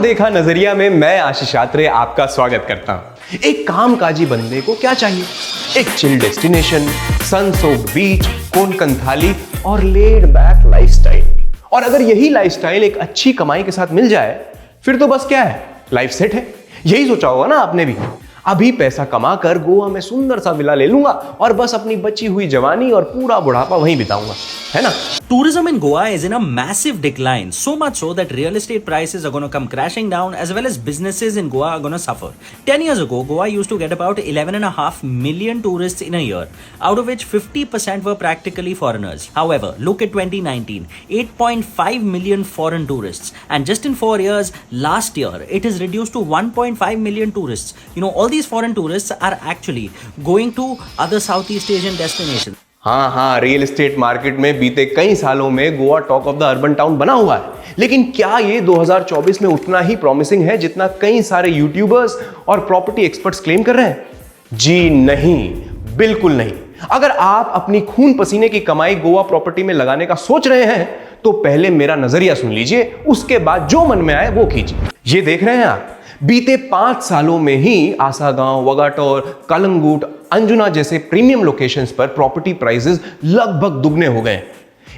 देखा नजरिया में मैं आशीष आत्रे आपका स्वागत करता हूं। एक कामकाजी बंदे को क्या चाहिए? एक चिल डेस्टिनेशन, सन सोक्ड बीच, कोंकण थाली और लेड बैक लाइफस्टाइल। और अगर यही लाइफस्टाइल एक अच्छी कमाई के साथ मिल जाए फिर तो बस क्या है, लाइफ सेट है। यही सोचा होगा ना आपने भी। अभी पैसा कमा कर गोवा में सुंदर सा विला ले लूंगा और बस अपनी बची हुई जवानी और पूरा बुढ़ापा वहीं बिताऊंगा, है ना? Tourism in Goa is in a massive decline, so much so that real estate prices are going to come crashing down as well as businesses in Goa are going to suffer. 10 years ago, Goa used to get about 11.5 million tourists in a year, out of which 50% were practically foreigners. However, look at 2019, 8.5 million foreign tourists. And just in 4 years, last year, it is reduced to 1.5 million tourists. You know, all these foreign tourists are actually going to other Southeast Asian destinations. हाँ, real estate market में बीते कई सालों में Goa talk of the urban town बना हुआ है। लेकिन क्या ये 2024 में उतना ही प्रॉमिसिंग है जितना कई सारे यूट्यूबर्स और प्रॉपर्टी एक्सपर्ट्स क्लेम कर रहे हैं? जी नहीं, बिल्कुल नहीं। अगर आप अपनी खून पसीने की कमाई गोवा प्रॉपर्टी में लगाने का सोच रहे हैं तो पहले मेरा नजरिया सुन लीजिए, उसके बाद जो मन में आए वो कीजिए। ये देख रहे हैं आप, बीते 5 सालों में ही आसागांव, वगाटोर, कलंगूट, अंजुना जैसे प्रीमियम लोकेशंस पर प्रॉपर्टी प्राइसेस लगभग दुगने हो गए।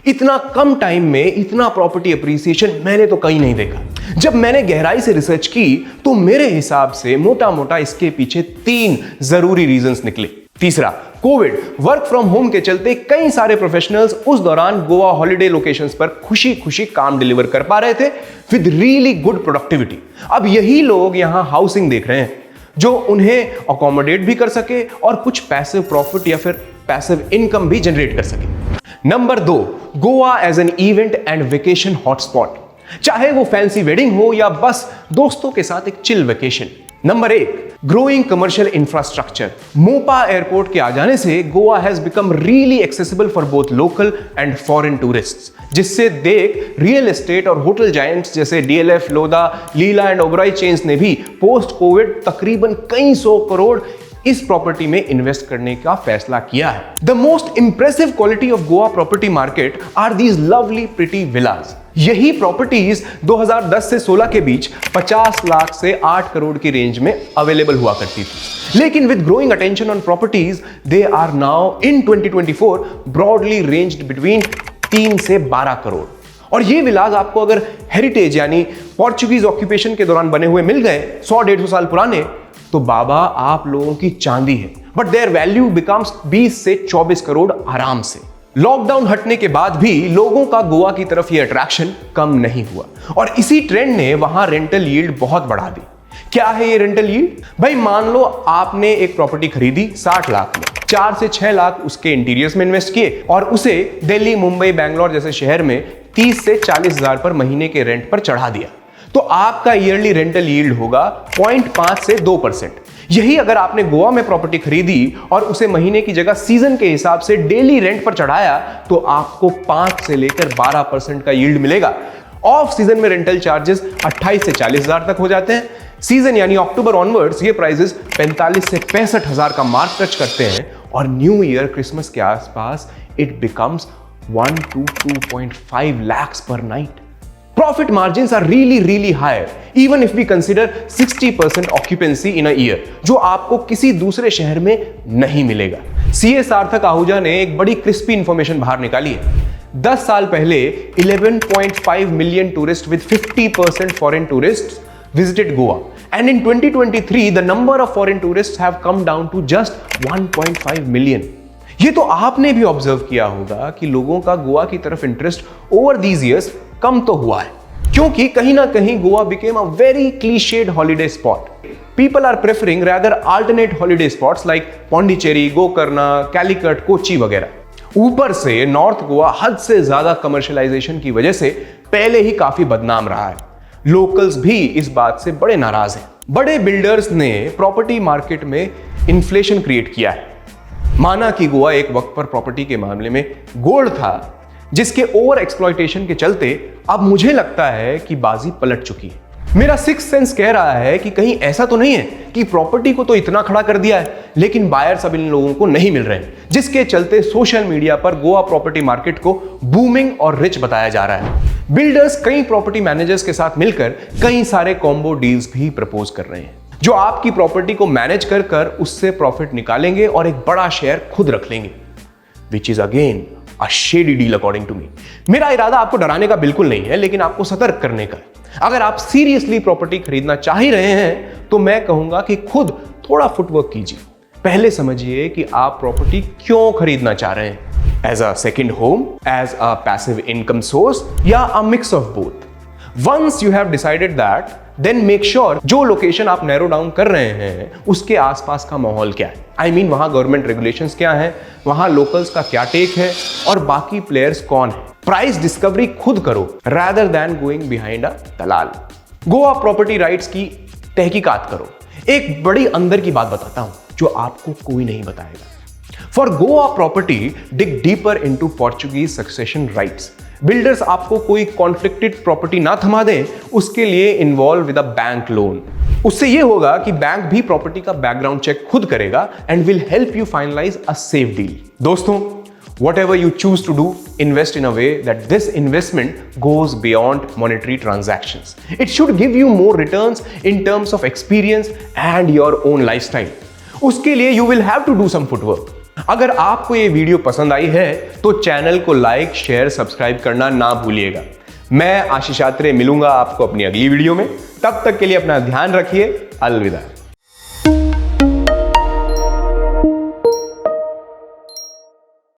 इतना कम टाइम में इतना प्रॉपर्टी अप्रिसिएशन मैंने तो कहीं नहीं देखा। जब मैंने गहराई से रिसर्च की तो मेरे हिसाब से मोटा मोटा इसके पीछे 3 जरूरी रीजंस निकले। तीसरा, कोविड। वर्क फ्रॉम होम के चलते कई सारे प्रोफेशनल्स उस दौरान गोवा हॉलिडे लोकेशंस पर खुशी खुशी काम डिलीवर कर पा रहे थे विद रियली गुड प्रोडक्टिविटी। अब यही लोग यहां हाउसिंग देख रहे हैं जो उन्हें अकोमोडेट भी कर सके और कुछ पैसिव प्रॉफिट या फिर पैसिव इनकम भी जनरेट कर सके। Number 2, Goa as an event and vacation hotspot. चाहे वो फैंसी वेडिंग हो या बस दोस्तों के साथ एक chill vacation. Number 1, growing commercial infrastructure. Mopa airport के आ जाने से Goa has become really accessible for both local and foreign tourists, जिससे देख रियल एस्टेट और होटल जायंट्स जैसे DLF, Lodha, Leela and Oberoi chains ने भी पोस्ट कोविड तकरीबन कई 100 करोड़ इस प्रॉपर्टी में इन्वेस्ट करने का फैसला किया है। The most impressive quality of Goa property market are these lovely pretty villas. यही प्रॉपर्टीज 2010 से 16 के बीच 50 लाख से 8 करोड़ की रेंज में अवेलेबल हुआ करती थी। लेकिन with growing attention on properties, they are now in 2024 broadly ranged between 3 से 12 करोड़। और ये विलाज आपको अगर हेरिटेज यानी पोर्चुगीज ऑक्यूपेशन के दौरान बने हुए मिल गए, 100-150 साल पुराने, तो बाबा आप लोगों की चांदी है। बट देयर वैल्यू बिकम्स 20 से 24 करोड़ आराम से। लॉकडाउन हटने के बाद भी लोगों का गोवा की तरफ ये अट्रैक्शन कम नहीं हुआ और इसी ट्रेंड ने वहां रेंटल यील्ड बहुत बढ़ा दी। क्या है ये रेंटल यील्ड? भाई मान लो आपने एक प्रॉपर्टी खरीदी 60 लाख में, 4 से 6 लाख उसके इंटीरियर्स में इन्वेस्ट किए और उसे दिल्ली, मुंबई, बैंगलोर जैसे शहर में 30 से 40 हजार पर महीने के रेंट पर चढ़ा दिया, तो आपका ईयरली रेंटल यील्ड होगा 0.5 से 2%। यही अगर आपने गोवा में प्रॉपर्टी खरीदी और उसे महीने की जगह सीजन के हिसाब से डेली रेंट पर चढ़ाया तो आपको 5 से लेकर 12% का यील्ड मिलेगा। ऑफ सीजन में रेंटल चार्जेस 28 से 40 हजार तक हो जाते हैं। सीजन यानी अक्टूबर ऑनवर्ड्स ये प्राइसेस 45 से 65 हजार का मार्क टच करते हैं और न्यू ईयर क्रिसमस के आसपास it becomes 1 to 2.5 lakhs per night. Profit margins are really higher even if we consider 60% occupancy in a year, जो आपको किसी दूसरे शहर में नहीं मिलेगा। सीए सार्थक आहूजा ने एक बड़ी क्रिस्पी इंफॉर्मेशन बाहर निकाली है। 10 साल पहले 11.5 million tourist with 50% foreign tourists visited Goa, and in 2023 the number of foreign tourists have come down to just 1.5 million. ये तो आपने भी ऑब्जर्व किया होगा कि लोगों का गोवा की तरफ इंटरेस्ट ओवर दीज इयर्स कम तो हुआ है, क्योंकि कहीं ना कहीं Goa became a very cliched holiday spot. People are preferring rather alternate holiday spots like Pondicherry, Gokarna, Calicut, Kochi वगैरह। ऊपर से नॉर्थ गोवा हद से ज्यादा कमर्शियलाइजेशन की वजह से पहले ही काफी बदनाम रहा है। लोकल्स भी इस बात से बड़े नाराज हैं। बड़े बिल्डर्स ने प्रॉपर्टी मार्केट में इन्फ्लेशन क्रिएट किया है। माना कि गोवा एक वक्त पर प्रॉपर्टी के मामले में गोल्ड था, जिसके ओवर एक्सप्लॉयटेशन के चलते अब मुझे लगता है कि बाजी पलट चुकी है। मेरा सिक्स सेंस कह रहा है कि कहीं ऐसा तो नहीं है कि प्रॉपर्टी को तो इतना खड़ा कर दिया है लेकिन बायर्स अब इन लोगों को नहीं मिल रहे हैं, जिसके चलते सोशल मीडिया पर गोवा प्रॉपर्टी मार्केट को बूमिंग और रिच बताया जा रहा है। बिल्डर्स कई प्रॉपर्टी मैनेजर्स के साथ मिलकर कई सारे कॉम्बो डील्स भी प्रपोज कर रहे हैं, जो आपकी प्रॉपर्टी को मैनेज कर कर उससे प्रॉफिट निकालेंगे और एक बड़ा शेयर खुद रख लेंगे, which is again a shady deal according to me. मेरा इरादा आपको डराने का बिल्कुल नहीं है, लेकिन आपको सतर्क करने का है। अगर आप सीरियसली प्रॉपर्टी खरीदना चाह ही रहे हैं तो मैं कहूंगा कि खुद थोड़ा फुटवर्क कीजिए। पहले समझिए कि आप प्रॉपर्टी क्यों खरीदना चाह रहे हैं, as a second home, as a passive income source, या a mix of both. Once you have decided that, then make sure जो लोकेशन आप नैरो डाउन कर रहे हैं उसके आसपास का माहौल क्या है। आई मीन वहां गवर्नमेंट रेगुलेशंस क्या है, वहां लोकल्स का क्या टेक है और बाकी प्लेयर्स कौन है। प्राइस डिस्कवरी खुद करो rather than going behind a Dalal. Goa property rights की तहकीकात करो। एक बड़ी अंदर की बात बताता हूं जो आपको कोई नहीं बताएगा। For Goa property, dig deeper into Portuguese succession rights. Builders आपको कोई कॉन्फ्लिक्टेड प्रॉपर्टी ना थमा दें, उसके लिए involve with a bank loan. उससे यह होगा कि बैंक भी प्रॉपर्टी का बैकग्राउंड चेक खुद करेगा and will help you finalise a safe deal. दोस्तों, whatever you choose to do, invest in a way that this investment goes beyond monetary transactions. It should give you more returns in terms of experience and your own lifestyle. उसके लिए you will have to do some footwork. अगर आपको ये video पसंद आई है तो channel को like, share, subscribe करना ना भूलिएगा। मैं आशीष आत्रे मिलूंगा आपको अपनी अगली वीडियो में। तब तक के लिए अपना ध्यान रखिए। अलविदा।